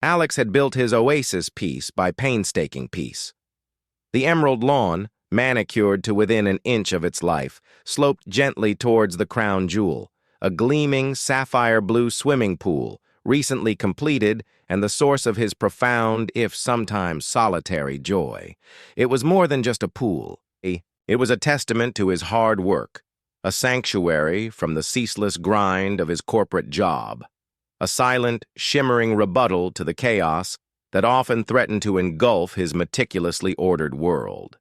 Alex had built his oasis piece by painstaking piece. The emerald lawn, manicured to within an inch of its life, sloped gently towards the crown jewel, a gleaming sapphire blue swimming pool, recently completed and the source of his profound, if sometimes solitary, joy. It was more than just a pool. It was a testament to his hard work, a sanctuary from the ceaseless grind of his corporate job, a silent, shimmering rebuttal to the chaos that often threatened to engulf his meticulously ordered world.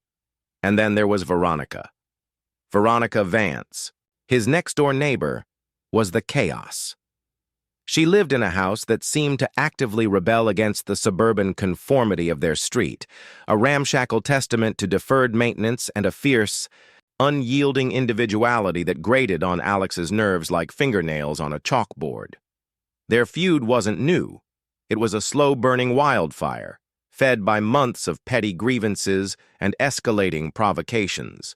And then there was Veronica. Veronica Vance, his next-door neighbor, was the chaos. She lived in a house that seemed to actively rebel against the suburban conformity of their street, a ramshackle testament to deferred maintenance and a fierce, unyielding individuality that grated on Alex's nerves like fingernails on a chalkboard. Their feud wasn't new. It was a slow-burning wildfire, fed by months of petty grievances and escalating provocations.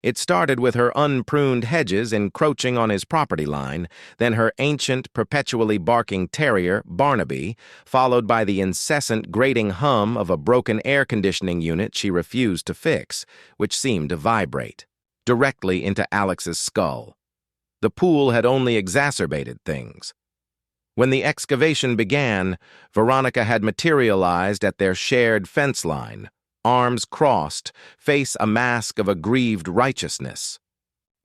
It started with her unpruned hedges encroaching on his property line, then her ancient, perpetually barking terrier, Barnaby, followed by the incessant grating hum of a broken air conditioning unit she refused to fix, which seemed to vibrate directly into Alex's skull. The pool had only exacerbated things. When the excavation began, Veronica had materialized at their shared fence line, arms crossed, face a mask of aggrieved righteousness.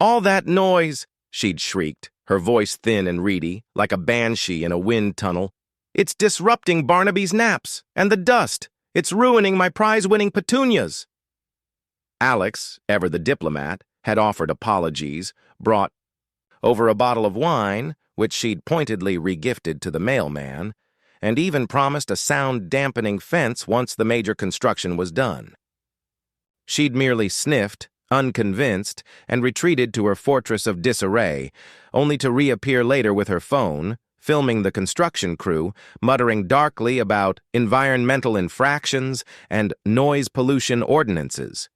"All that noise," she'd shrieked, her voice thin and reedy, like a banshee in a wind tunnel. "It's disrupting Barnaby's naps, and the dust. It's ruining my prize-winning petunias." Alex, ever the diplomat, had offered apologies, brought over a bottle of wine, which she'd pointedly regifted to the mailman, and even promised a sound-dampening fence once the major construction was done. She'd merely sniffed, unconvinced, and retreated to her fortress of disarray, only to reappear later with her phone, filming the construction crew, muttering darkly about environmental infractions and noise pollution ordinances.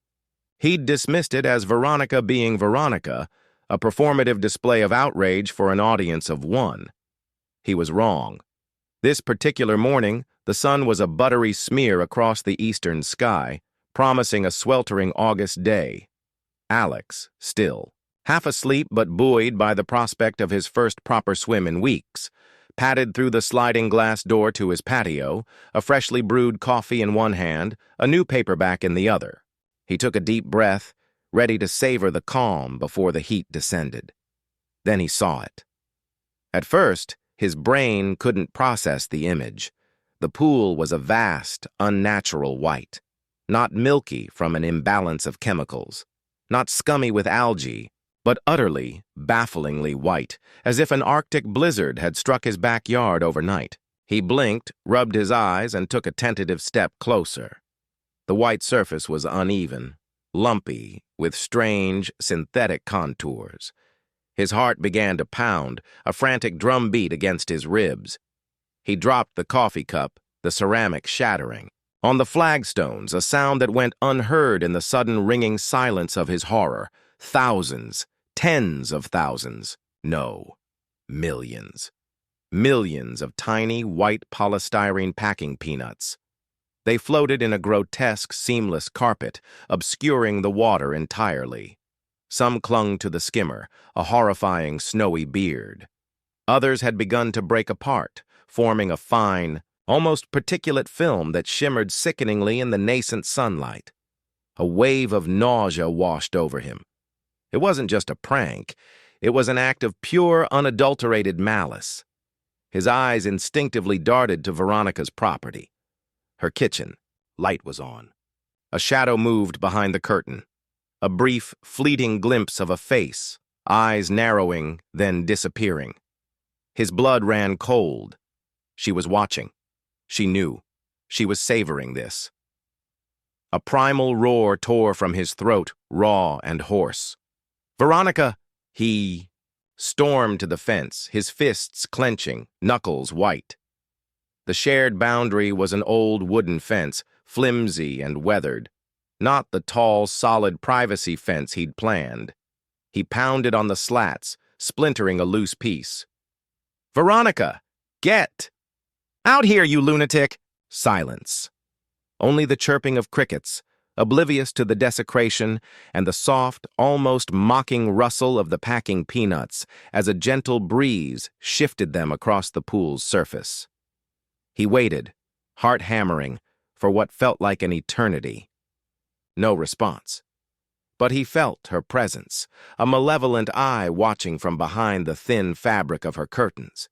He'd dismissed it as Veronica being Veronica, a performative display of outrage for an audience of one. He was wrong. This particular morning, the sun was a buttery smear across the eastern sky, promising a sweltering August day. Alex, still, half asleep but buoyed by the prospect of his first proper swim in weeks, padded through the sliding glass door to his patio, a freshly brewed coffee in one hand, a new paperback in the other. He took a deep breath, ready to savor the calm before the heat descended. Then he saw it. At first, his brain couldn't process the image. The pool was a vast, unnatural white, not milky from an imbalance of chemicals, not scummy with algae, but utterly, bafflingly white, as if an Arctic blizzard had struck his backyard overnight. He blinked, rubbed his eyes, and took a tentative step closer. The white surface was uneven, lumpy, with strange, synthetic contours. His heart began to pound, a frantic drumbeat against his ribs. He dropped the coffee cup, the ceramic shattering. On the flagstones, a sound that went unheard in the sudden ringing silence of his horror. Thousands, tens of thousands, no, millions. Millions of tiny, white polystyrene packing peanuts. They floated in a grotesque, seamless carpet, obscuring the water entirely. Some clung to the skimmer, a horrifying snowy beard. Others had begun to break apart, forming a fine, almost particulate film that shimmered sickeningly in the nascent sunlight. A wave of nausea washed over him. It wasn't just a prank. It was an act of pure, unadulterated malice. His eyes instinctively darted to Veronica's property. Her kitchen. Light was on. A shadow moved behind the curtain. A brief, fleeting glimpse of a face, eyes narrowing, then disappearing. His blood ran cold. She was watching. She knew. She was savoring this. A primal roar tore from his throat, raw and hoarse. "Veronica!" He stormed to the fence, his fists clenching, knuckles white. The shared boundary was an old wooden fence, flimsy and weathered. Not the tall, solid privacy fence he'd planned. He pounded on the slats, splintering a loose piece. "Veronica! Get!" Out here, you lunatic! Silence. Only the chirping of crickets, oblivious to the desecration, and the soft, almost mocking rustle of the packing peanuts as a gentle breeze shifted them across the pool's surface. He waited, heart hammering, for what felt like an eternity. No response. But he felt her presence, a malevolent eye watching from behind the thin fabric of her curtains.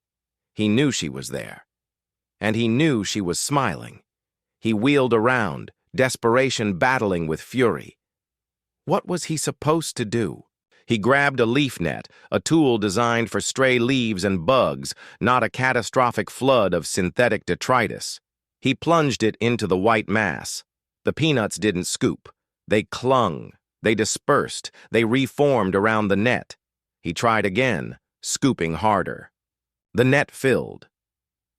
He knew she was there. And he knew she was smiling. He wheeled around, desperation battling with fury. What was he supposed to do? He grabbed a leaf net, a tool designed for stray leaves and bugs, not a catastrophic flood of synthetic detritus. He plunged it into the white mass. The peanuts didn't scoop. They clung. They dispersed. They reformed around the net. He tried again, scooping harder. The net filled.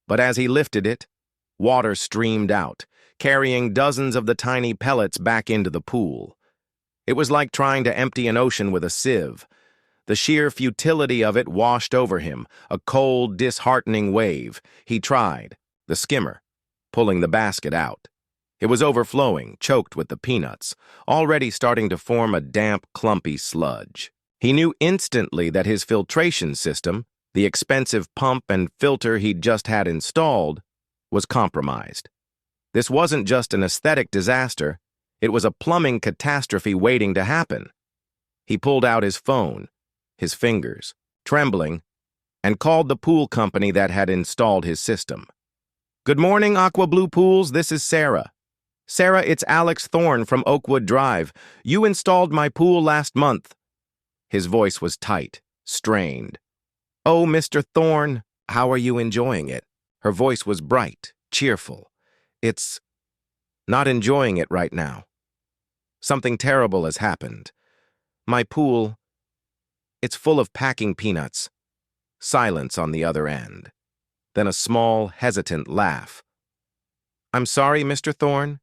But as he lifted it, water streamed out, carrying dozens of the tiny pellets back into the pool. It was like trying to empty an ocean with a sieve. The sheer futility of it washed over him, a cold, disheartening wave. He tried, the skimmer, pulling the basket out. It was overflowing, choked with the peanuts, already starting to form a damp, clumpy sludge. He knew instantly that his filtration system, the expensive pump and filter he'd just had installed, was compromised. This wasn't just an aesthetic disaster, it was a plumbing catastrophe waiting to happen. He pulled out his phone, his fingers, trembling, and called the pool company that had installed his system. "Good morning, Aqua Blue Pools, this is Sarah. Sarah, it's Alex Thorne from Oakwood Drive. You installed my pool last month." His voice was tight, strained. "Oh, Mr. Thorne, how are you enjoying it?" Her voice was bright, cheerful. "It's not enjoying it right now. Something terrible has happened. My pool, it's full of packing peanuts." Silence on the other end. Then a small, hesitant laugh. "I'm sorry, Mr. Thorne.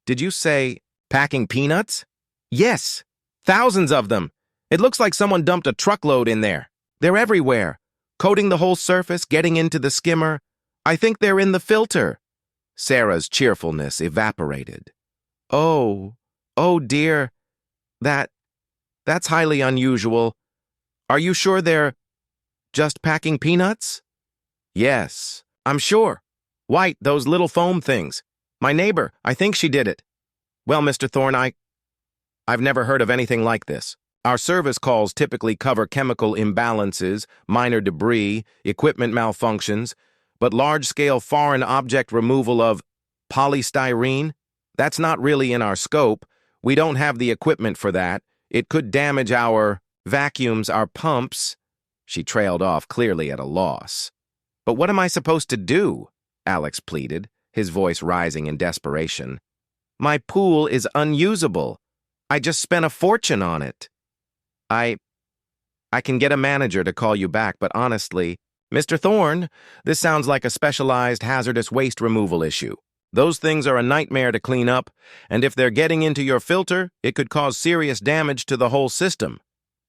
Did you say packing peanuts?" "Yes, thousands of them. It looks like someone dumped a truckload in there. They're everywhere, coating the whole surface, getting into the skimmer. I think they're in the filter." Sarah's cheerfulness evaporated. Oh dear. That's highly unusual. Are you sure they're just packing peanuts?" "Yes, I'm sure. White, those little foam things. My neighbor, I think she did it." "Well, Mr. Thorne, I've never heard of anything like this. Our service calls typically cover chemical imbalances, minor debris, equipment malfunctions, but large-scale foreign object removal of polystyrene? That's not really in our scope. We don't have the equipment for that. It could damage our vacuums, our pumps." She trailed off, clearly at a loss. "But what am I supposed to do?" Alex pleaded, his voice rising in desperation. "My pool is unusable. I just spent a fortune on it." I can get a manager to call you back, but honestly, Mr. Thorne, this sounds like a specialized hazardous waste removal issue. Those things are a nightmare to clean up, and if they're getting into your filter, it could cause serious damage to the whole system.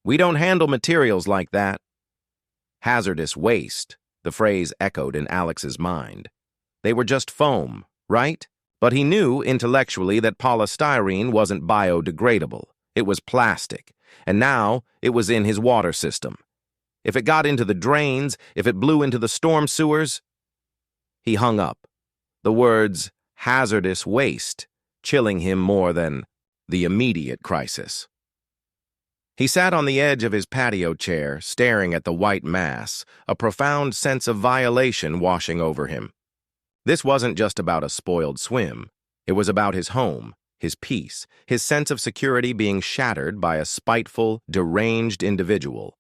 We don't handle materials like that." Hazardous waste, the phrase echoed in Alex's mind. They were just foam, right? But he knew intellectually that polystyrene wasn't biodegradable. It was plastic, and now it was in his water system. If it got into the drains, if it blew into the storm sewers... He hung up, the words hazardous waste chilling him more than the immediate crisis. He sat on the edge of his patio chair, staring at the white mass, a profound sense of violation washing over him. This wasn't just about a spoiled swim. It was about his home, his peace, his sense of security being shattered by a spiteful, deranged individual.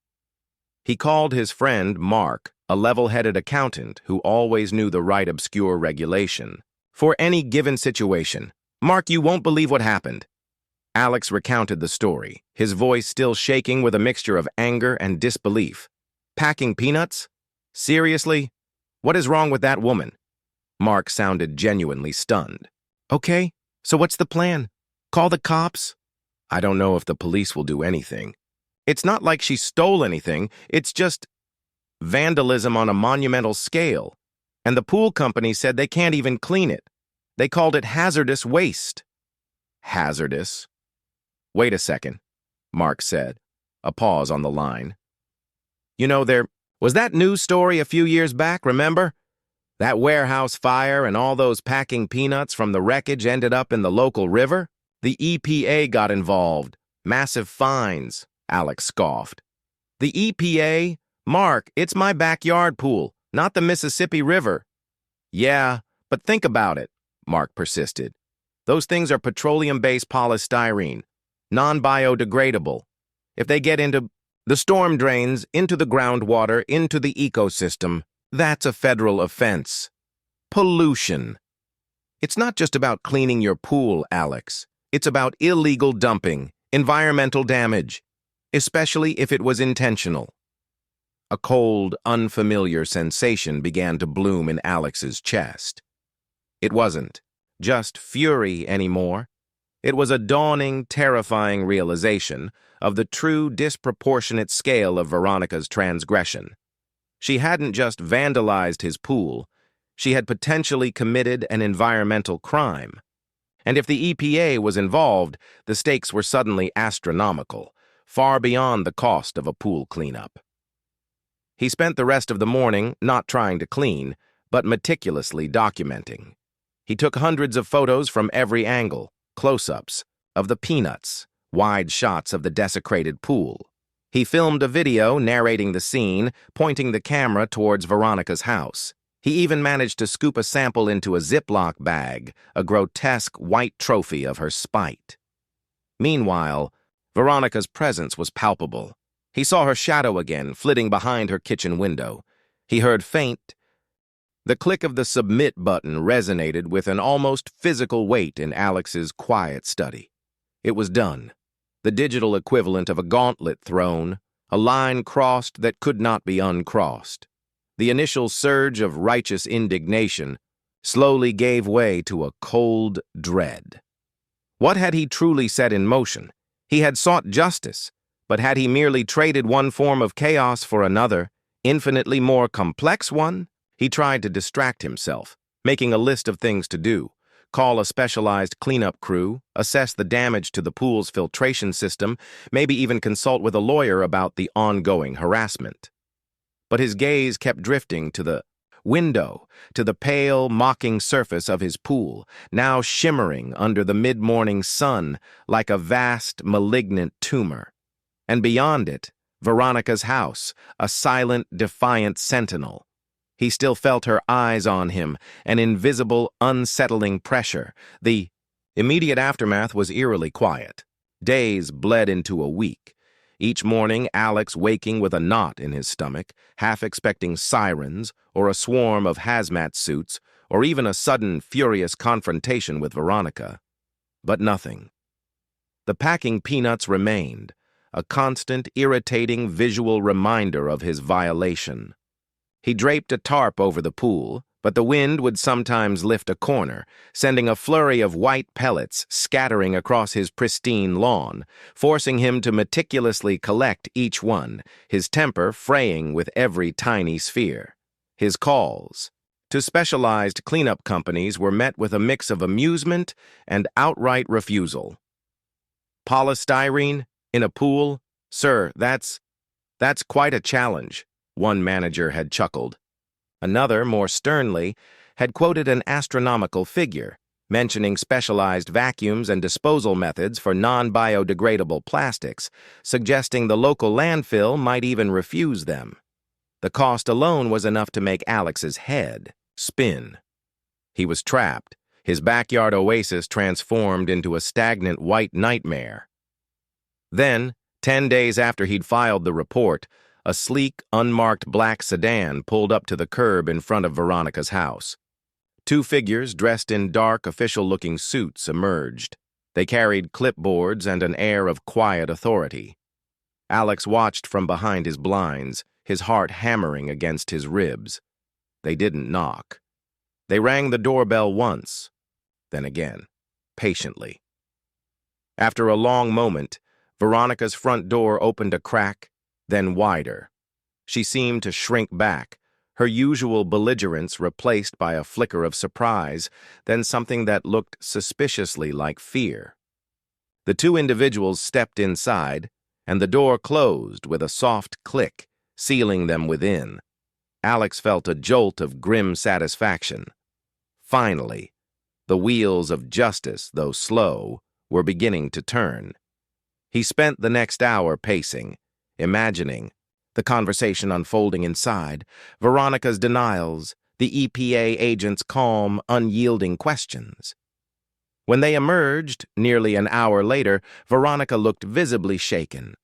He called his friend Mark, a level-headed accountant who always knew the right obscure regulation. For any given situation, "Mark, you won't believe what happened." Alex recounted the story, his voice still shaking with a mixture of anger and disbelief. "Packing peanuts? Seriously? What is wrong with that woman?" Mark sounded genuinely stunned. "Okay, so what's the plan? Call the cops?" "I don't know if the police will do anything. It's not like she stole anything, it's just vandalism on a monumental scale. And the pool company said they can't even clean it. They called it hazardous waste. Hazardous? Wait a second, Mark said, a pause on the line. You know, there was that news story a few years back, remember? That warehouse fire and all those packing peanuts from the wreckage ended up in the local river? The EPA got involved. Massive fines, Alex scoffed. The EPA? Mark, it's my backyard pool, not the Mississippi River. Yeah, but think about it, Mark persisted. Those things are petroleum-based polystyrene, non-biodegradable. If they get into the storm drains, into the groundwater, into the ecosystem, that's a federal offense. Pollution. It's not just about cleaning your pool, Alex. It's about illegal dumping, environmental damage, especially if it was intentional. A cold, unfamiliar sensation began to bloom in Alex's chest. It wasn't just fury anymore. It was a dawning, terrifying realization of the true disproportionate scale of Veronica's transgression. She hadn't just vandalized his pool, she had potentially committed an environmental crime. And if the EPA was involved, the stakes were suddenly astronomical, far beyond the cost of a pool cleanup. He spent the rest of the morning not trying to clean, but meticulously documenting. He took hundreds of photos from every angle, close-ups, of the peanuts, wide shots of the desecrated pool. He filmed a video narrating the scene, pointing the camera towards Veronica's house. He even managed to scoop a sample into a Ziploc bag, a grotesque white trophy of her spite. Meanwhile, Veronica's presence was palpable. He saw her shadow again, flitting behind her kitchen window. He heard faint. The click of the submit button resonated with an almost physical weight in Alex's quiet study. It was done. The digital equivalent of a gauntlet thrown, a line crossed that could not be uncrossed. The initial surge of righteous indignation slowly gave way to a cold dread. What had he truly set in motion? He had sought justice, but had he merely traded one form of chaos for another, infinitely more complex one? He tried to distract himself, making a list of things to do. Call a specialized cleanup crew, assess the damage to the pool's filtration system, maybe even consult with a lawyer about the ongoing harassment. But his gaze kept drifting to the window, to the pale, mocking surface of his pool, now shimmering under the mid-morning sun like a vast, malignant tumor. And beyond it, Veronica's house, a silent, defiant sentinel. He still felt her eyes on him, an invisible, unsettling pressure. The immediate aftermath was eerily quiet. Days bled into a week. Each morning, Alex waking with a knot in his stomach, half expecting sirens, or a swarm of hazmat suits, or even a sudden, furious confrontation with Veronica. But nothing. The packing peanuts remained, a constant, irritating visual reminder of his violation. He draped a tarp over the pool, but the wind would sometimes lift a corner, sending a flurry of white pellets scattering across his pristine lawn, forcing him to meticulously collect each one, his temper fraying with every tiny sphere. His calls to specialized cleanup companies were met with a mix of amusement and outright refusal. Polystyrene? In a pool? Sir, that's quite a challenge, one manager had chuckled. Another, more sternly, had quoted an astronomical figure, mentioning specialized vacuums and disposal methods for non-biodegradable plastics, suggesting the local landfill might even refuse them. The cost alone was enough to make Alex's head spin. He was trapped, his backyard oasis transformed into a stagnant white nightmare. Then, 10 days after he'd filed the report, a sleek, unmarked black sedan pulled up to the curb in front of Veronica's house. Two figures dressed in dark, official-looking suits emerged. They carried clipboards and an air of quiet authority. Alex watched from behind his blinds, his heart hammering against his ribs. They didn't knock. They rang the doorbell once, then again, patiently. After a long moment, Veronica's front door opened a crack, then wider. She seemed to shrink back, her usual belligerence replaced by a flicker of surprise, then something that looked suspiciously like fear. The two individuals stepped inside, and the door closed with a soft click, sealing them within. Alex felt a jolt of grim satisfaction. Finally, the wheels of justice, though slow, were beginning to turn. He spent the next hour pacing, imagining the conversation unfolding inside, Veronica's denials, the EPA agent's calm, unyielding questions. When they emerged, nearly an hour later, Veronica looked visibly shaken.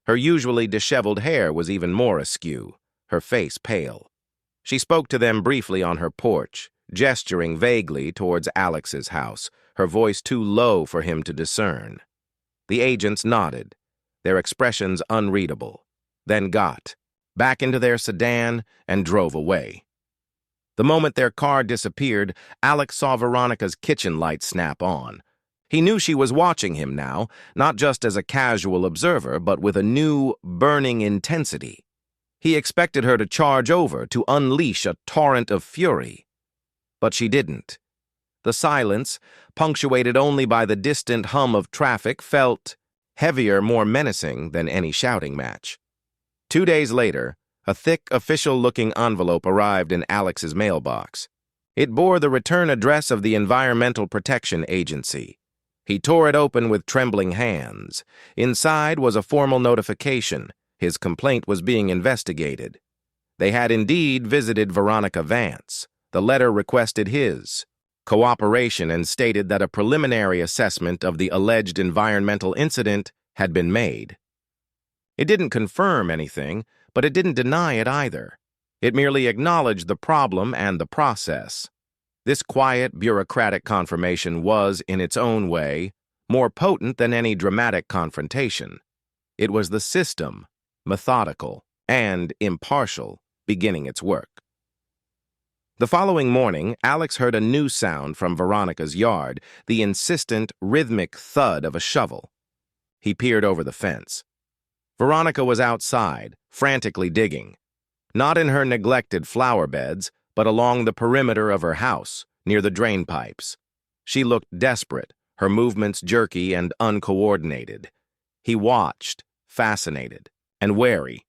Her usually disheveled hair was even more askew, her face pale. She spoke to them briefly on her porch, gesturing vaguely towards Alex's house, her voice too low for him to discern. The agents nodded, their expressions unreadable, then got back into their sedan and drove away. The moment their car disappeared, Alex saw Veronica's kitchen light snap on. He knew she was watching him now, not just as a casual observer, but with a new, burning intensity. He expected her to charge over, to unleash a torrent of fury. But she didn't. The silence, punctuated only by the distant hum of traffic, felt heavier, more menacing than any shouting match. 2 days later, a thick, official-looking envelope arrived in Alex's mailbox. It bore the return address of the Environmental Protection Agency. He tore it open with trembling hands. Inside was a formal notification. His complaint was being investigated. They had indeed visited Veronica Vance. The letter requested his cooperation and stated that a preliminary assessment of the alleged environmental incident had been made. It didn't confirm anything, but it didn't deny it either. It merely acknowledged the problem and the process. This quiet, bureaucratic confirmation was, in its own way, more potent than any dramatic confrontation. It was the system, methodical and impartial, beginning its work. The following morning, Alex heard a new sound from Veronica's yard, the insistent, rhythmic thud of a shovel. He peered over the fence. Veronica was outside, frantically digging. Not in her neglected flower beds, but along the perimeter of her house, near the drain pipes. She looked desperate, her movements jerky and uncoordinated. He watched, fascinated and wary.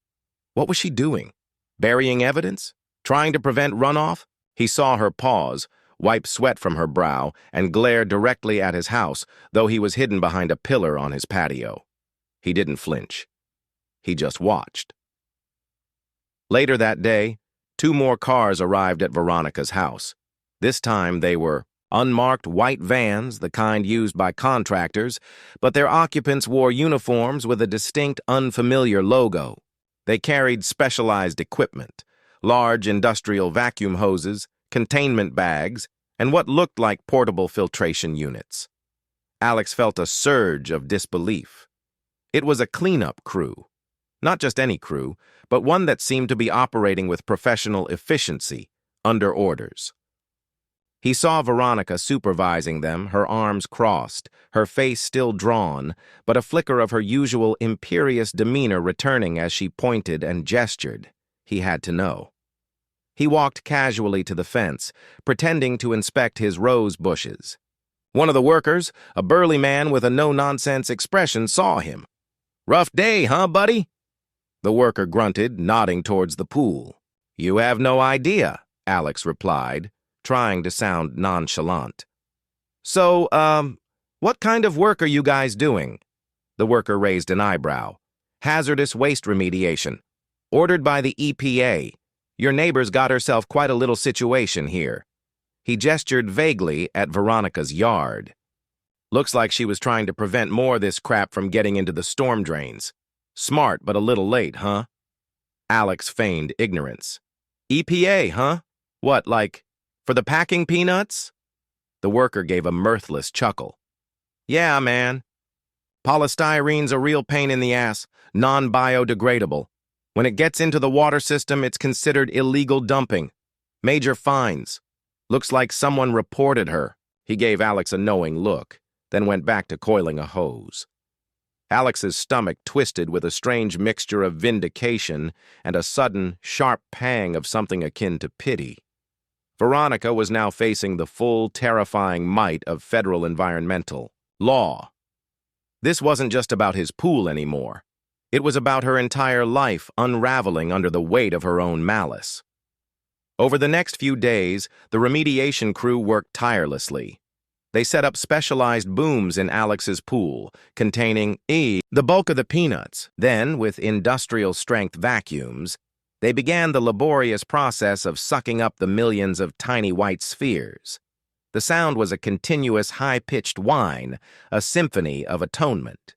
What was she doing? Burying evidence? Trying to prevent runoff? He saw her pause, wipe sweat from her brow, and glare directly at his house, though he was hidden behind a pillar on his patio. He didn't flinch. He just watched. Later that day, 2 more cars arrived at Veronica's house. This time they were unmarked white vans, the kind used by contractors, but their occupants wore uniforms with a distinct, unfamiliar logo. They carried specialized equipment, large industrial vacuum hoses, containment bags, and what looked like portable filtration units. Alex felt a surge of disbelief. It was a cleanup crew. Not just any crew, but one that seemed to be operating with professional efficiency, under orders. He saw Veronica supervising them, her arms crossed, her face still drawn, but a flicker of her usual imperious demeanor returning as she pointed and gestured. He had to know. He walked casually to the fence, pretending to inspect his rose bushes. One of the workers, a burly man with a no-nonsense expression, saw him. "Rough day, huh, buddy?" The worker grunted, nodding towards the pool. "You have no idea," Alex replied, trying to sound nonchalant. "So, what kind of work are you guys doing?" The worker raised an eyebrow. "Hazardous waste remediation. Ordered by the EPA. Your neighbor's got herself quite a little situation here." He gestured vaguely at Veronica's yard. "Looks like she was trying to prevent more of this crap from getting into the storm drains. Smart, but a little late, huh?" Alex feigned ignorance. "EPA, huh? What, like, for the packing peanuts?" The worker gave a mirthless chuckle. "Yeah, man. Polystyrene's a real pain in the ass, non-biodegradable. When it gets into the water system, it's considered illegal dumping. Major fines. Looks like someone reported her." He gave Alex a knowing look, then went back to coiling a hose. Alex's stomach twisted with a strange mixture of vindication and a sudden, sharp pang of something akin to pity. Veronica was now facing the full, terrifying might of federal environmental law. This wasn't just about his pool anymore. It was about her entire life unraveling under the weight of her own malice. Over the next few days, the remediation crew worked tirelessly. They set up specialized booms in Alex's pool, containing the bulk of the peanuts. Then, with industrial-strength vacuums, they began the laborious process of sucking up the millions of tiny white spheres. The sound was a continuous high-pitched whine, a symphony of atonement.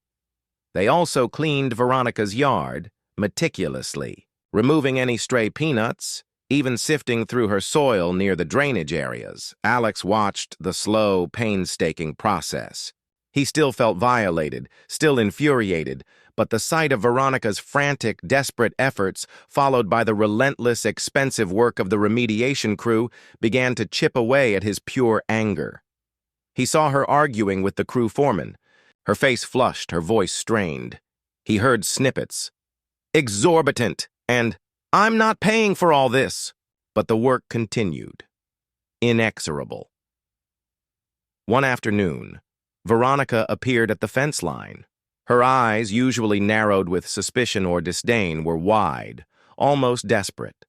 They also cleaned Veronica's yard meticulously, removing any stray peanuts, even sifting through her soil near the drainage areas. Alex watched the slow, painstaking process. He still felt violated, still infuriated, but the sight of Veronica's frantic, desperate efforts, followed by the relentless, expensive work of the remediation crew, began to chip away at his pure anger. He saw her arguing with the crew foreman. Her face flushed, her voice strained. He heard snippets. "Exorbitant," and "I'm not paying for all this." But the work continued. Inexorable. One afternoon, Veronica appeared at the fence line. Her eyes, usually narrowed with suspicion or disdain, were wide, almost desperate.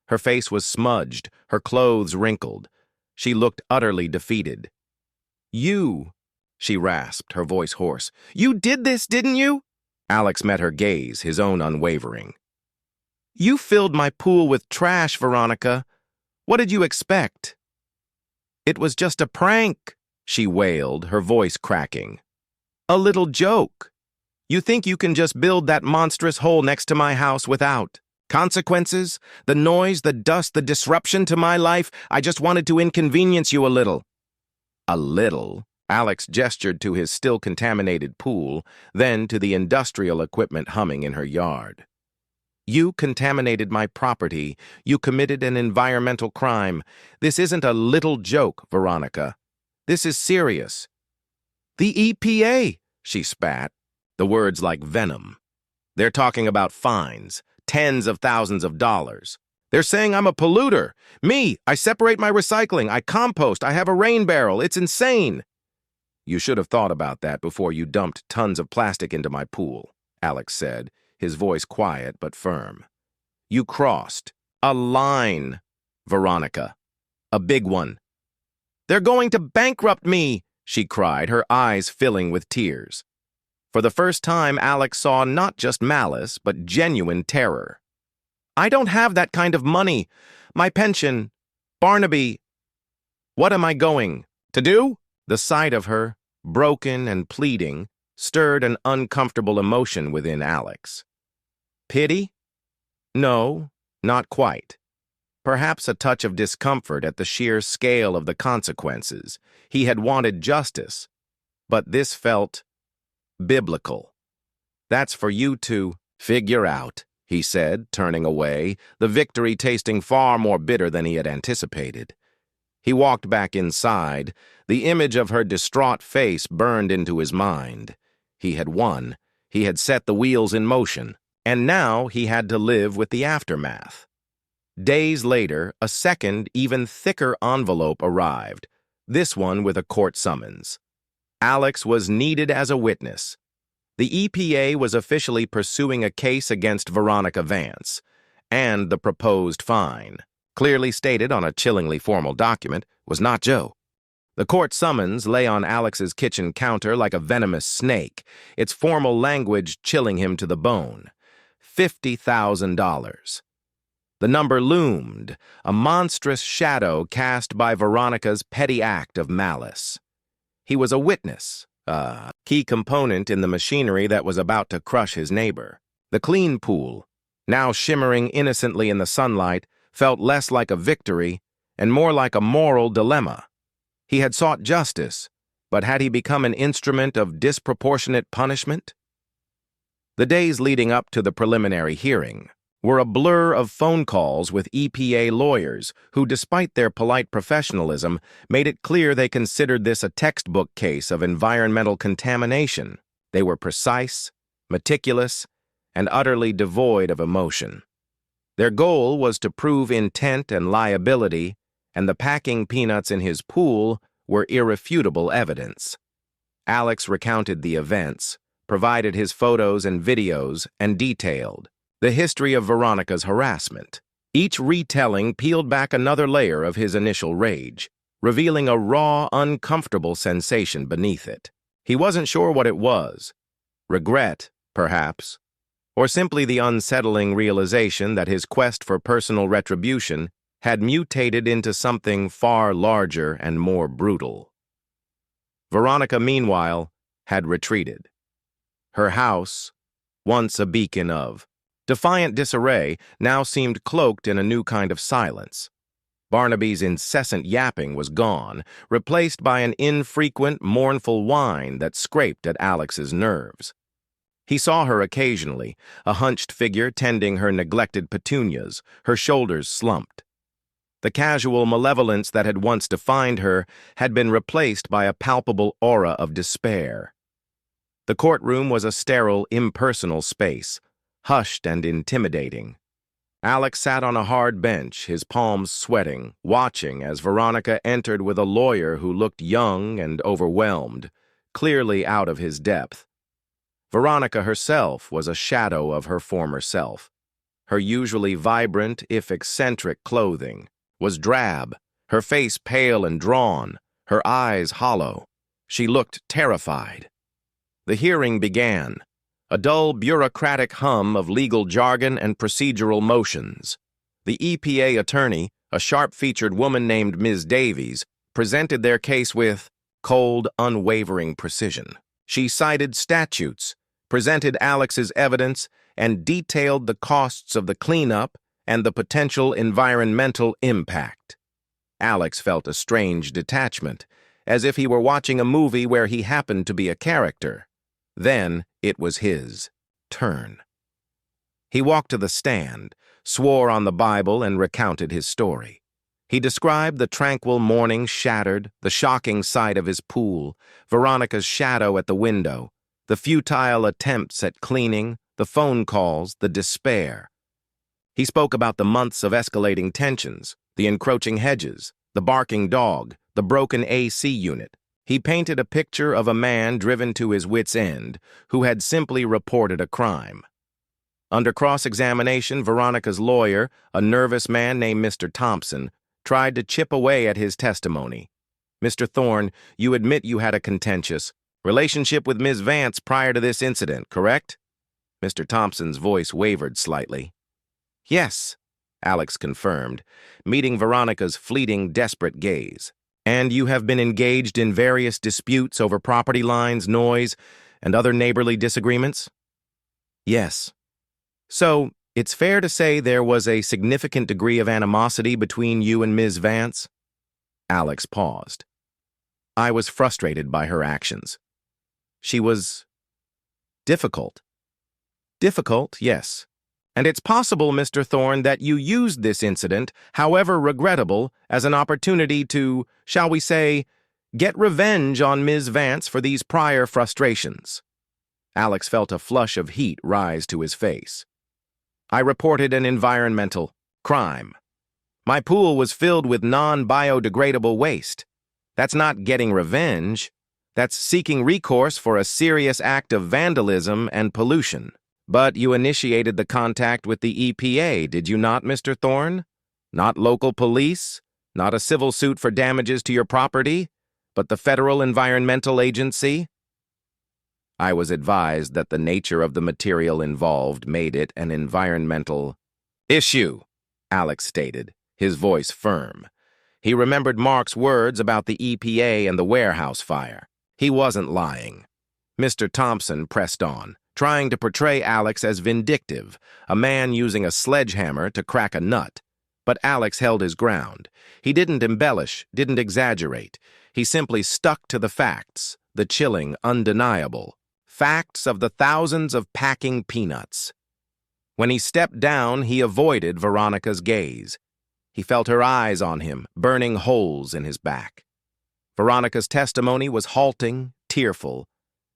Her face was smudged, her clothes wrinkled. She looked utterly defeated. "You," she rasped, her voice hoarse. "You did this, didn't you?" Alex met her gaze, his own unwavering. "You filled my pool with trash, Veronica. What did you expect?" "It was just a prank," she wailed, her voice cracking. "A little joke. You think you can just build that monstrous hole next to my house without consequences? The noise, the dust, the disruption to my life? I just wanted to inconvenience you a little." "A little?" Alex gestured to his still-contaminated pool, then to the industrial equipment humming in her yard. "You contaminated my property. You committed an environmental crime. This isn't a little joke, Veronica. This is serious." "The EPA," she spat, the words like venom. "They're talking about fines, tens of thousands of dollars. They're saying I'm a polluter. Me, I separate my recycling, I compost, I have a rain barrel. It's insane." "You should have thought about that before you dumped tons of plastic into my pool," Alex said, his voice quiet but firm. "You crossed a line, Veronica. A big one." "They're going to bankrupt me," she cried, her eyes filling with tears. For the first time, Alex saw not just malice, but genuine terror. "I don't have that kind of money. My pension, Barnaby. What am I going to do?" The sight of her, broken and pleading, stirred an uncomfortable emotion within Alex. Pity? No, not quite. Perhaps a touch of discomfort at the sheer scale of the consequences. He had wanted justice, but this felt biblical. "That's for you to figure out," he said, turning away, the victory tasting far more bitter than he had anticipated. He walked back inside. The image of her distraught face burned into his mind. He had won. He had set the wheels in motion. And now he had to live with the aftermath. Days later, a second, even thicker envelope arrived, this one with a court summons. Alex was needed as a witness. The EPA was officially pursuing a case against Veronica Vance, and the proposed fine, clearly stated on a chillingly formal document, was not Joe. The court summons lay on Alex's kitchen counter like a venomous snake, its formal language chilling him to the bone. $50,000. The number loomed, a monstrous shadow cast by Veronica's petty act of malice. He was a witness, a key component in the machinery that was about to crush his neighbor. The clean pool, now shimmering innocently in the sunlight, felt less like a victory and more like a moral dilemma. He had sought justice, but had he become an instrument of disproportionate punishment? The days leading up to the preliminary hearing were a blur of phone calls with EPA lawyers who, despite their polite professionalism, made it clear they considered this a textbook case of environmental contamination. They were precise, meticulous, and utterly devoid of emotion. Their goal was to prove intent and liability, and the packing peanuts in his pool were irrefutable evidence. Alex recounted the events, provided his photos and videos, and detailed the history of Veronica's harassment. Each retelling peeled back another layer of his initial rage, revealing a raw, uncomfortable sensation beneath it. He wasn't sure what it was. Regret, perhaps, or simply the unsettling realization that his quest for personal retribution had mutated into something far larger and more brutal. Veronica, meanwhile, had retreated. Her house, once a beacon of defiant disarray, now seemed cloaked in a new kind of silence. Barnaby's incessant yapping was gone, replaced by an infrequent, mournful whine that scraped at Alex's nerves. He saw her occasionally, a hunched figure tending her neglected petunias, her shoulders slumped. The casual malevolence that had once defined her had been replaced by a palpable aura of despair. The courtroom was a sterile, impersonal space, hushed and intimidating. Alex sat on a hard bench, his palms sweating, watching as Veronica entered with a lawyer who looked young and overwhelmed, clearly out of his depth. Veronica herself was a shadow of her former self. Her usually vibrant, if eccentric, clothing was drab, her face pale and drawn, her eyes hollow. She looked terrified. The hearing began, a dull bureaucratic hum of legal jargon and procedural motions. The EPA attorney, a sharp-featured woman named Ms. Davies, presented their case with cold, unwavering precision. She cited statutes, presented Alex's evidence, and detailed the costs of the cleanup and the potential environmental impact. Alex felt a strange detachment, as if he were watching a movie where he happened to be a character. Then it was his turn. He walked to the stand, swore on the Bible, and recounted his story. He described the tranquil morning shattered, the shocking sight of his pool, Veronica's shadow at the window, the futile attempts at cleaning, the phone calls, the despair. He spoke about the months of escalating tensions, the encroaching hedges, the barking dog, the broken AC unit. He painted a picture of a man driven to his wits' end who had simply reported a crime. Under cross-examination, Veronica's lawyer, a nervous man named Mr. Thompson, tried to chip away at his testimony. "Mr. Thorne, you admit you had a contentious relationship with Ms. Vance prior to this incident, correct?" Mr. Thompson's voice wavered slightly. "Yes," Alex confirmed, meeting Veronica's fleeting, desperate gaze. "And you have been engaged in various disputes over property lines, noise, and other neighborly disagreements?" "Yes." "So, it's fair to say there was a significant degree of animosity between you and Ms. Vance?" Alex paused. "I was frustrated by her actions. She was difficult." "Difficult, yes. And it's possible, Mr. Thorne, that you used this incident, however regrettable, as an opportunity to, shall we say, get revenge on Ms. Vance for these prior frustrations." Alex felt a flush of heat rise to his face. "I reported an environmental crime. My pool was filled with non-biodegradable waste. That's not getting revenge. That's seeking recourse for a serious act of vandalism and pollution. But you initiated the contact with the EPA, did you not, Mr. Thorne? Not local police, not a civil suit for damages to your property, but the Federal Environmental Agency?" "I was advised that the nature of the material involved made it an environmental issue," Alex stated, his voice firm. He remembered Mark's words about the EPA and the warehouse fire. He wasn't lying. Mr. Thompson pressed on, trying to portray Alex as vindictive, a man using a sledgehammer to crack a nut. But Alex held his ground. He didn't embellish, didn't exaggerate. He simply stuck to the facts, the chilling, undeniable facts of the thousands of packing peanuts. When he stepped down, he avoided Veronica's gaze. He felt her eyes on him, burning holes in his back. Veronica's testimony was halting, tearful,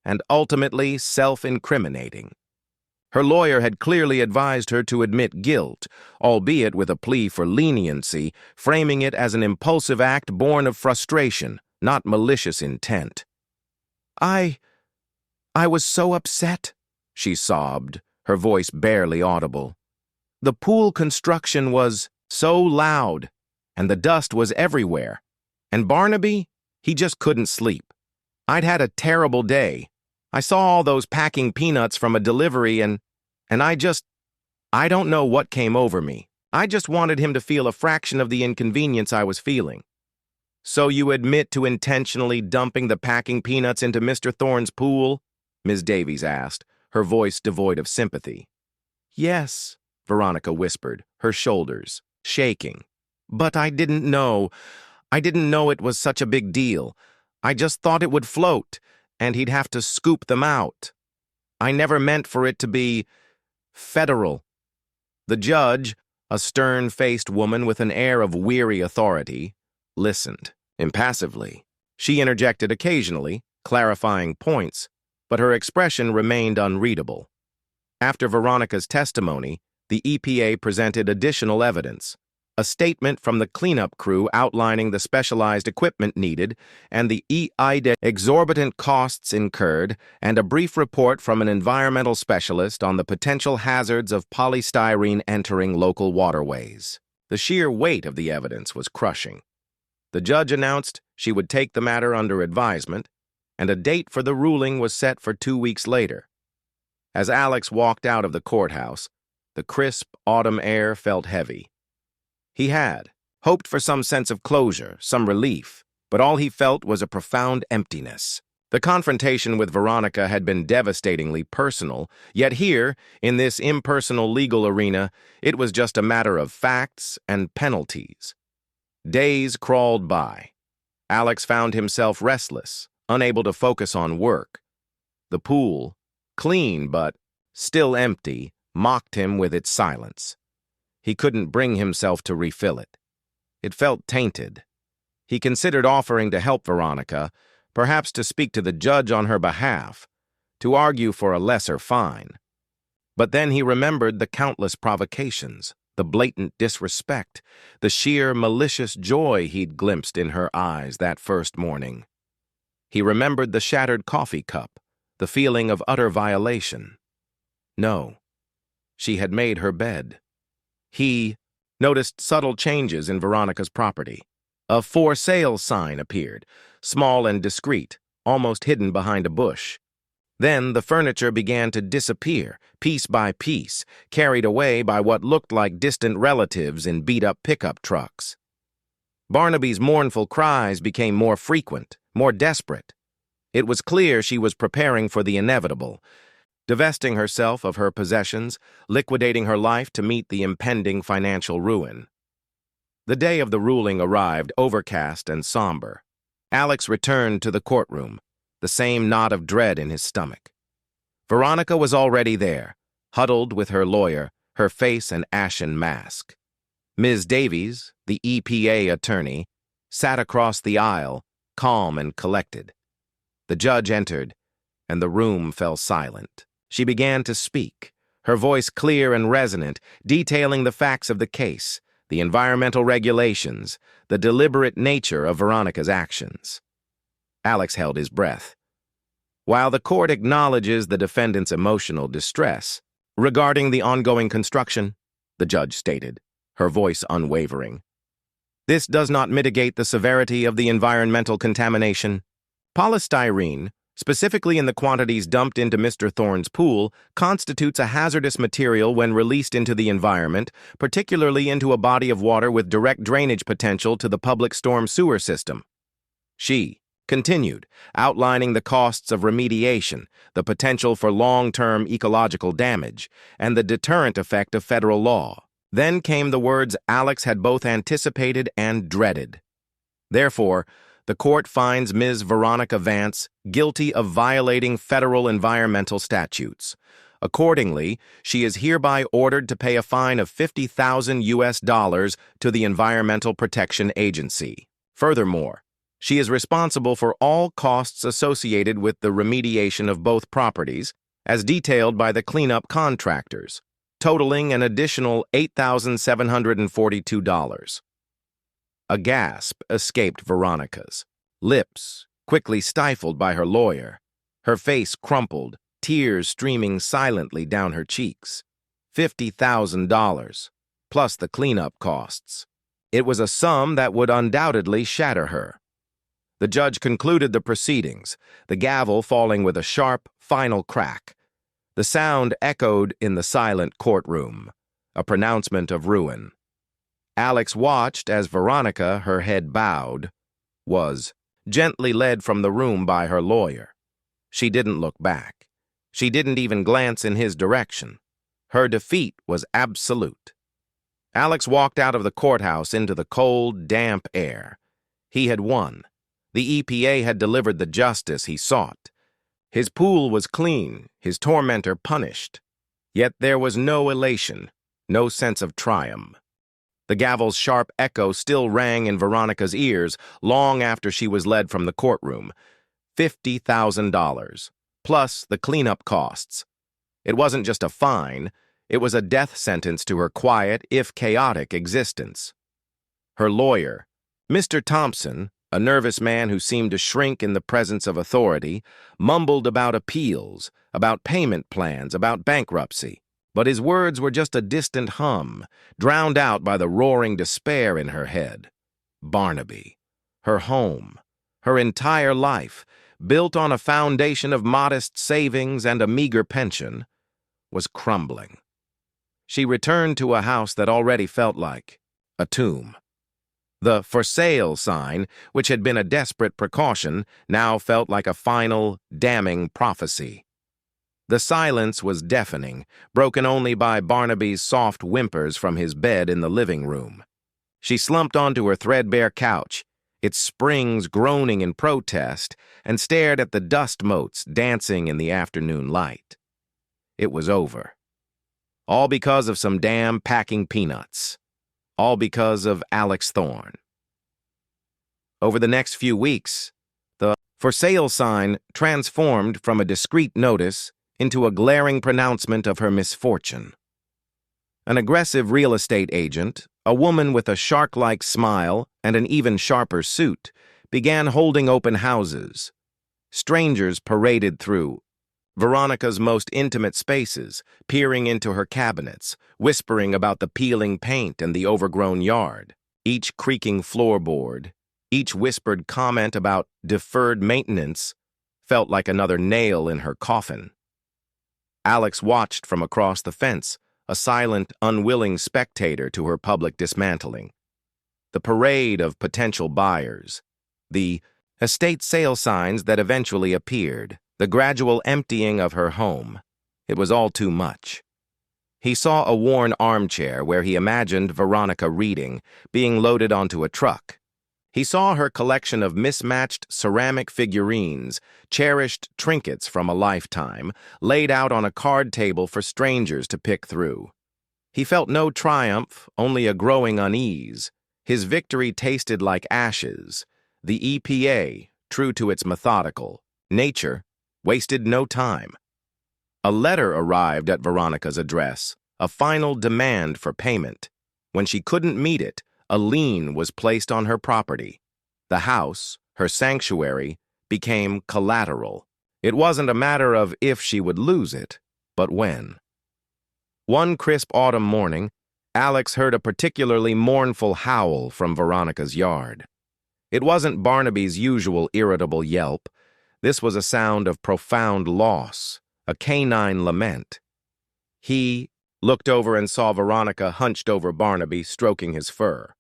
and ultimately self-incriminating. Her lawyer had clearly advised her to admit guilt, albeit with a plea for leniency, framing it as an impulsive act born of frustration, not malicious intent. I was so upset," she sobbed, her voice barely audible. "The pool construction was so loud, and the dust was everywhere. And Barnaby, he just couldn't sleep. I'd had a terrible day. I saw all those packing peanuts from a delivery and I don't know what came over me. I just wanted him to feel a fraction of the inconvenience I was feeling." "So you admit to intentionally dumping the packing peanuts into Mr. Thorne's pool?" Ms. Davies asked, her voice devoid of sympathy. "Yes," Veronica whispered, her shoulders shaking. "But I didn't know it was such a big deal. I just thought it would float, and he'd have to scoop them out. I never meant for it to be federal." The judge, a stern-faced woman with an air of weary authority, listened impassively. She interjected occasionally, clarifying points, but her expression remained unreadable. After Veronica's testimony, the EPA presented additional evidence, a statement from the cleanup crew outlining the specialized equipment needed and the exorbitant costs incurred, and a brief report from an environmental specialist on the potential hazards of polystyrene entering local waterways. The sheer weight of the evidence was crushing. The judge announced she would take the matter under advisement, and a date for the ruling was set for 2 weeks later. As Alex walked out of the courthouse, the crisp autumn air felt heavy. He had hoped for some sense of closure, some relief, but all he felt was a profound emptiness. The confrontation with Veronica had been devastatingly personal, yet here, in this impersonal legal arena, it was just a matter of facts and penalties. Days crawled by. Alex found himself restless, unable to focus on work. The pool, clean but still empty, mocked him with its silence. He couldn't bring himself to refill it. It felt tainted. He considered offering to help Veronica, perhaps to speak to the judge on her behalf, to argue for a lesser fine. But then he remembered the countless provocations, the blatant disrespect, the sheer malicious joy he'd glimpsed in her eyes that first morning. He remembered the shattered coffee cup, the feeling of utter violation. No, she had made her bed. He noticed subtle changes in Veronica's property. A "for sale" sign appeared, small and discreet, almost hidden behind a bush. Then the furniture began to disappear, piece by piece, carried away by what looked like distant relatives in beat-up pickup trucks. Barnaby's mournful cries became more frequent, more desperate. It was clear she was preparing for the inevitable, divesting herself of her possessions, liquidating her life to meet the impending financial ruin. The day of the ruling arrived overcast and somber. Alex returned to the courtroom, the same knot of dread in his stomach. Veronica was already there, huddled with her lawyer, her face an ashen mask. Ms. Davies, the EPA attorney, sat across the aisle, calm and collected. The judge entered, and the room fell silent. She began to speak, her voice clear and resonant, detailing the facts of the case, the environmental regulations, the deliberate nature of Veronica's actions. Alex held his breath. While the court acknowledges the defendant's emotional distress regarding the ongoing construction, the judge stated, her voice unwavering, this does not mitigate the severity of the environmental contamination. Polystyrene, specifically in the quantities dumped into Mr. Thorne's pool, constitutes a hazardous material when released into the environment, particularly into a body of water with direct drainage potential to the public storm sewer system. She continued, outlining the costs of remediation, the potential for long-term ecological damage, and the deterrent effect of federal law. Then came the words Alex had both anticipated and dreaded. Therefore, the court finds Ms. Veronica Vance guilty of violating federal environmental statutes. Accordingly, she is hereby ordered to pay a fine of $50,000 to the Environmental Protection Agency. Furthermore, She is responsible for all costs associated with the remediation of both properties, as detailed by the cleanup contractors, totaling an additional $8,742. A gasp escaped Veronica's. Lips quickly stifled by her lawyer. Her face crumpled, tears streaming silently down her cheeks. $50,000, plus the cleanup costs. It was a sum that would undoubtedly shatter her. The judge concluded the proceedings, the gavel falling with a sharp, final crack. The sound echoed in the silent courtroom, a pronouncement of ruin. Alex watched as Veronica, her head bowed, was gently led from the room by her lawyer. She didn't look back. She didn't even glance in his direction. Her defeat was absolute. Alex walked out of the courthouse into the cold, damp air. He had won. The EPA had delivered the justice he sought. His pool was clean, his tormentor punished. Yet there was no elation, no sense of triumph. The gavel's sharp echo still rang in Veronica's ears long after she was led from the courtroom. $50,000, plus the cleanup costs. It wasn't just a fine, it was a death sentence to her quiet, if chaotic, existence. Her lawyer, Mr. Thompson, a nervous man who seemed to shrink in the presence of authority, mumbled about appeals, about payment plans, about bankruptcy. But his words were just a distant hum, drowned out by the roaring despair in her head. Barnaby, her home, her entire life, built on a foundation of modest savings and a meager pension, was crumbling. She returned to a house that already felt like a tomb. The "for sale" sign, which had been a desperate precaution, now felt like a final, damning prophecy. The silence was deafening, broken only by Barnaby's soft whimpers from his bed in the living room. She slumped onto her threadbare couch, its springs groaning in protest, and stared at the dust motes dancing in the afternoon light. It was over. All because of some damn packing peanuts. All because of Alex Thorne. Over the next few weeks, the "for sale" sign transformed from a discreet notice into a glaring pronouncement of her misfortune. An aggressive real estate agent, a woman with a shark-like smile and an even sharper suit, began holding open houses. Strangers paraded through Veronica's most intimate spaces, peering into her cabinets, whispering about the peeling paint and the overgrown yard. Each creaking floorboard, each whispered comment about deferred maintenance felt like another nail in her coffin. Alex watched from across the fence, a silent, unwilling spectator to her public dismantling. The parade of potential buyers, the estate sale signs that eventually appeared, the gradual emptying of her home. It was all too much. He saw a worn armchair where he imagined Veronica reading, being loaded onto a truck. He saw her collection of mismatched ceramic figurines, cherished trinkets from a lifetime, laid out on a card table for strangers to pick through. He felt no triumph, only a growing unease. His victory tasted like ashes. The EPA, true to its methodical nature, wasted no time. A letter arrived at Veronica's address, a final demand for payment. When she couldn't meet it, a lien was placed on her property. The house, her sanctuary, became collateral. It wasn't a matter of if she would lose it, but when. One crisp autumn morning, Alex heard a particularly mournful howl from Veronica's yard. It wasn't Barnaby's usual irritable yelp. This was a sound of profound loss, a canine lament. He looked over and saw Veronica hunched over Barnaby, stroking his fur.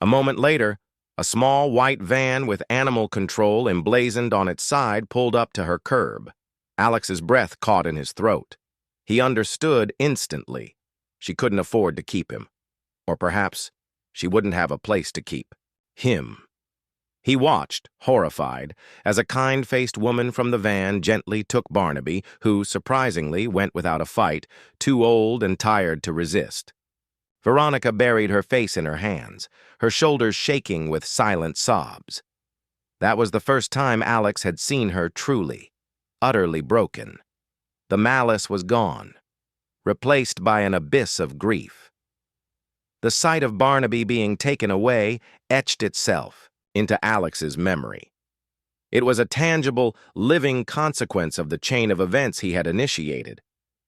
A moment later, a small white van with animal control emblazoned on its side pulled up to her curb. Alex's breath caught in his throat. He understood instantly. She couldn't afford to keep him. Or perhaps she wouldn't have a place to keep him. He watched, horrified, as a kind-faced woman from the van gently took Barnaby, who, surprisingly, went without a fight, too old and tired to resist. Veronica buried her face in her hands, her shoulders shaking with silent sobs. That was the first time Alex had seen her truly, utterly broken. The malice was gone, replaced by an abyss of grief. The sight of Barnaby being taken away etched itself into Alex's memory. It was a tangible, living consequence of the chain of events he had initiated.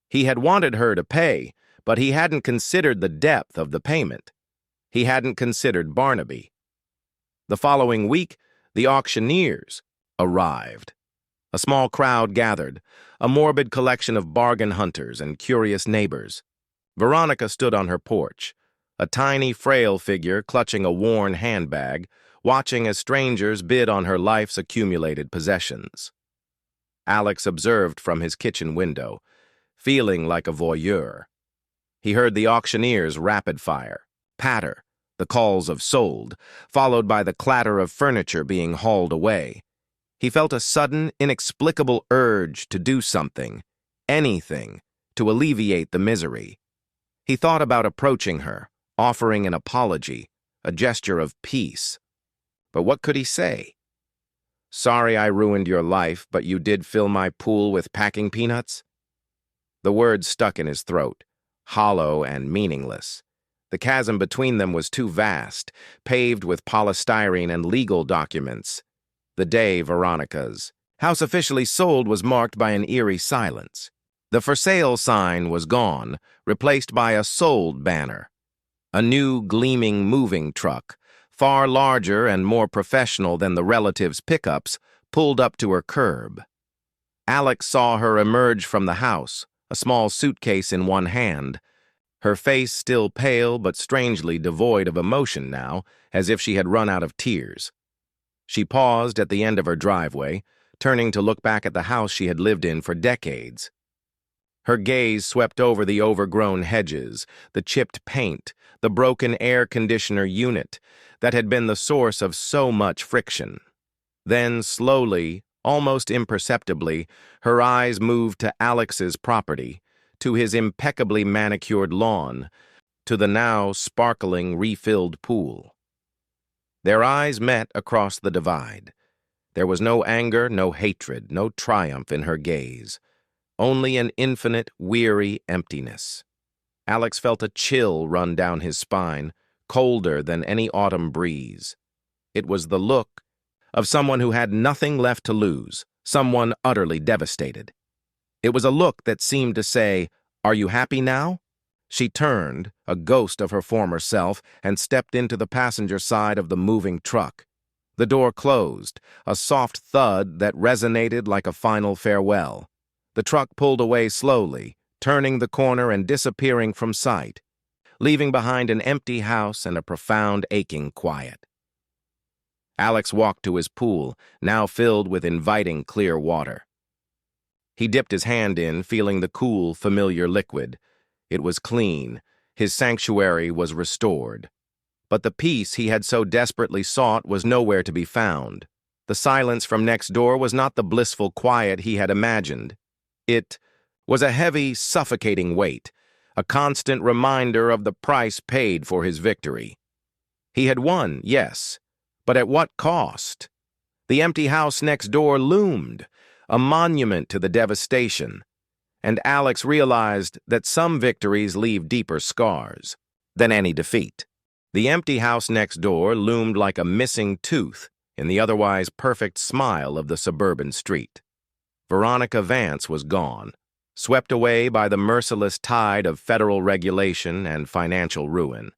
He had wanted her to pay, but he hadn't considered the depth of the payment. He hadn't considered Barnaby. The following week, the auctioneers arrived. A small crowd gathered, a morbid collection of bargain hunters and curious neighbors. Veronica stood on her porch, a tiny, frail figure clutching a worn handbag, watching as strangers bid on her life's accumulated possessions. Alex observed from his kitchen window, feeling like a voyeur. He heard the auctioneers' rapid fire, patter, the calls of sold, followed by the clatter of furniture being hauled away. He felt a sudden, inexplicable urge to do something, anything, to alleviate the misery. He thought about approaching her, offering an apology, a gesture of peace. But what could he say? "Sorry I ruined your life, but you did fill my pool with packing peanuts?" The words stuck in his throat, hollow and meaningless. The chasm between them was too vast, paved with polystyrene and legal documents. The day Veronica's house officially sold was marked by an eerie silence. The for sale sign was gone, replaced by a sold banner. A new, gleaming moving truck, far larger and more professional than the relatives' pickups, pulled up to her curb. Alex saw her emerge from the house, a small suitcase in one hand, her face still pale but strangely devoid of emotion now, as if she had run out of tears. She paused at the end of her driveway, turning to look back at the house she had lived in for decades. Her gaze swept over the overgrown hedges, the chipped paint, the broken air conditioner unit that had been the source of so much friction. Then, slowly, almost imperceptibly, her eyes moved to Alex's property, to his impeccably manicured lawn, to the now sparkling, refilled pool. Their eyes met across the divide. There was no anger, no hatred, no triumph in her gaze. Only an infinite, weary emptiness. Alex felt a chill run down his spine, colder than any autumn breeze. It was the look of someone who had nothing left to lose, someone utterly devastated. It was a look that seemed to say, "Are you happy now?" She turned, a ghost of her former self, and stepped into the passenger side of the moving truck. The door closed, a soft thud that resonated like a final farewell. The truck pulled away slowly, turning the corner and disappearing from sight, leaving behind an empty house and a profound, aching quiet. Alex walked to his pool, now filled with inviting, clear water. He dipped his hand in, feeling the cool, familiar liquid. It was clean. His sanctuary was restored. But the peace he had so desperately sought was nowhere to be found. The silence from next door was not the blissful quiet he had imagined. It was a heavy, suffocating weight, a constant reminder of the price paid for his victory. He had won, yes, but at what cost? The empty house next door loomed, a monument to the devastation, and Alex realized that some victories leave deeper scars than any defeat. The empty house next door loomed like a missing tooth in the otherwise perfect smile of the suburban street. Veronica Vance was gone, swept away by the merciless tide of federal regulation and financial ruin.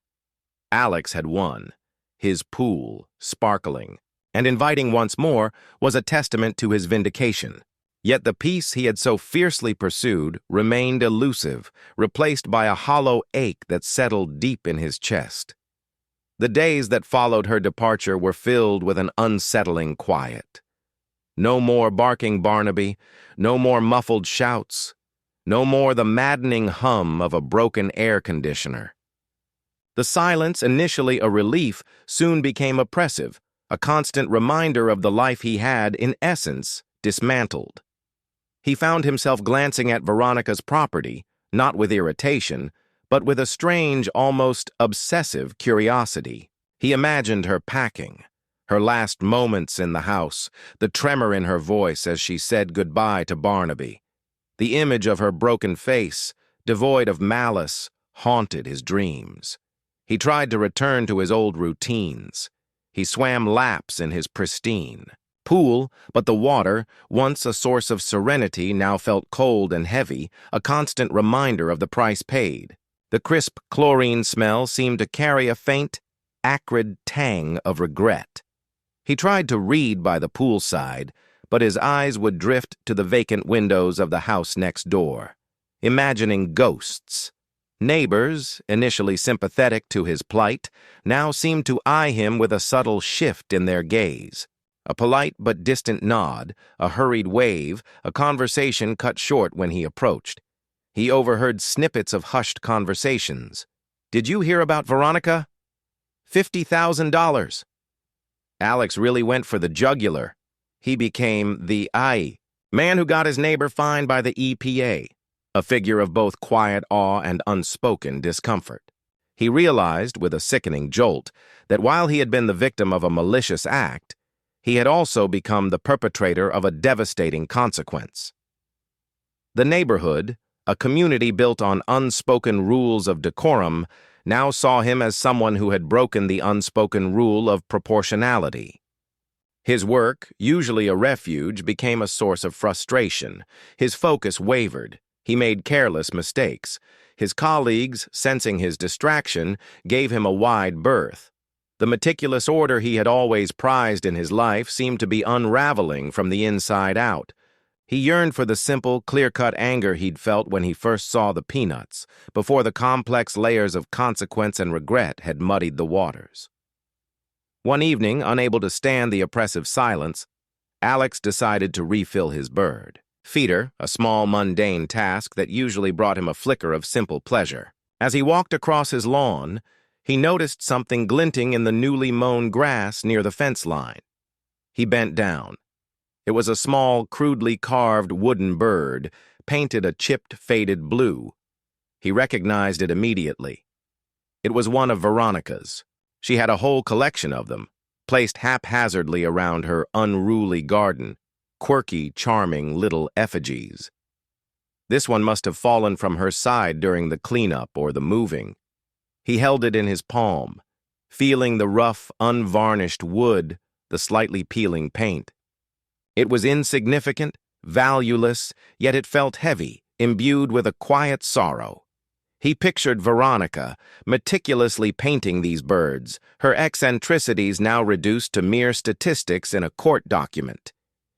Alex had won. His pool, sparkling and inviting once more, was a testament to his vindication. Yet the peace he had so fiercely pursued remained elusive, replaced by a hollow ache that settled deep in his chest. The days that followed her departure were filled with an unsettling quiet. No more barking Barnaby, no more muffled shouts, no more the maddening hum of a broken air conditioner. The silence, initially a relief, soon became oppressive, a constant reminder of the life he had, in essence, dismantled. He found himself glancing at Veronica's property, not with irritation, but with a strange, almost obsessive curiosity. He imagined her packing, Her last moments in the house, the tremor in her voice as she said goodbye to Barnaby. The image of her broken face, devoid of malice, haunted his dreams. He tried to return to his old routines. He swam laps in his pristine pool, but the water, once a source of serenity, now felt cold and heavy, a constant reminder of the price paid. The crisp chlorine smell seemed to carry a faint, acrid tang of regret. He tried to read by the poolside, but his eyes would drift to the vacant windows of the house next door, imagining ghosts. Neighbors, initially sympathetic to his plight, now seemed to eye him with a subtle shift in their gaze. A polite but distant nod, a hurried wave, a conversation cut short when he approached. He overheard snippets of hushed conversations. "Did you hear about Veronica? $50,000. Alex really went for the jugular. He became the man who got his neighbor fined by the EPA, a figure of both quiet awe and unspoken discomfort. He realized, with a sickening jolt, that while he had been the victim of a malicious act, he had also become the perpetrator of a devastating consequence. The neighborhood, a community built on unspoken rules of decorum, now saw him as someone who had broken the unspoken rule of proportionality. His work, usually a refuge, became a source of frustration. His focus wavered. He made careless mistakes. His colleagues, sensing his distraction, gave him a wide berth. The meticulous order he had always prized in his life seemed to be unraveling from the inside out. He yearned for the simple, clear-cut anger he'd felt when he first saw the peanuts, before the complex layers of consequence and regret had muddied the waters. One evening, unable to stand the oppressive silence, Alex decided to refill his bird. Feeder, a small, mundane task that usually brought him a flicker of simple pleasure. As he walked across his lawn, he noticed something glinting in the newly mown grass near the fence line. He bent down. It was a small, crudely carved wooden bird, painted a chipped, faded blue. He recognized it immediately. It was one of Veronica's. She had a whole collection of them, placed haphazardly around her unruly garden, quirky, charming little effigies. This one must have fallen from her side during the cleanup or the moving. He held it in his palm, feeling the rough, unvarnished wood, the slightly peeling paint. It was insignificant, valueless, yet it felt heavy, imbued with a quiet sorrow. He pictured Veronica, meticulously painting these birds, her eccentricities now reduced to mere statistics in a court document.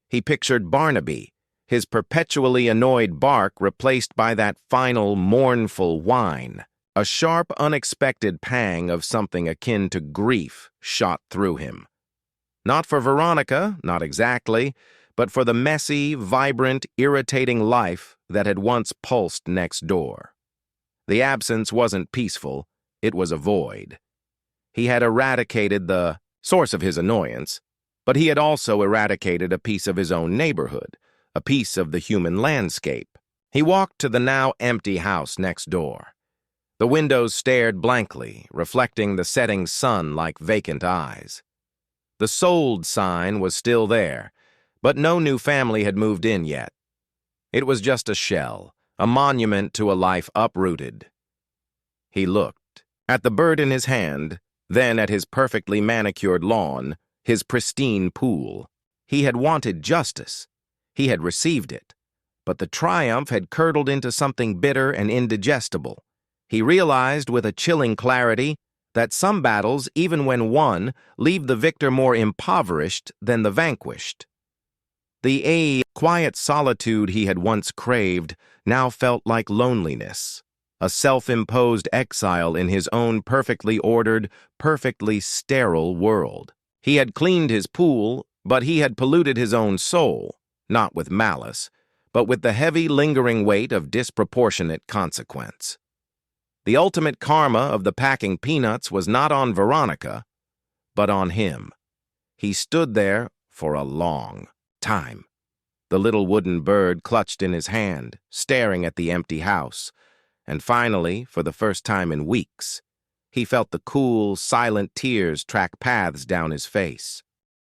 He pictured Barnaby, his perpetually annoyed bark replaced by that final, mournful whine. A sharp, unexpected pang of something akin to grief shot through him. Not for Veronica, not exactly, but for the messy, vibrant, irritating life that had once pulsed next door. The absence wasn't peaceful, it was a void. He had eradicated the source of his annoyance, but he had also eradicated a piece of his own neighborhood, a piece of the human landscape. He walked to the now empty house next door. The windows stared blankly, reflecting the setting sun like vacant eyes. The sold sign was still there, but no new family had moved in yet. It was just a shell, a monument to a life uprooted. He looked at the bird in his hand, then at his perfectly manicured lawn, his pristine pool. He had wanted justice. He had received it. But the triumph had curdled into something bitter and indigestible. He realized with a chilling clarity that some battles, even when won, leave the victor more impoverished than the vanquished. The quiet solitude he had once craved now felt like loneliness, a self-imposed exile in his own perfectly ordered, perfectly sterile world. He had cleaned his pool, but he had polluted his own soul, not with malice, but with the heavy, lingering weight of disproportionate consequence. The ultimate karma of the packing peanuts was not on Veronica, but on him. He stood there for a long time, the little wooden bird clutched in his hand, staring at the empty house, and finally, for the first time in weeks, he felt the cool, silent tears track paths down his face.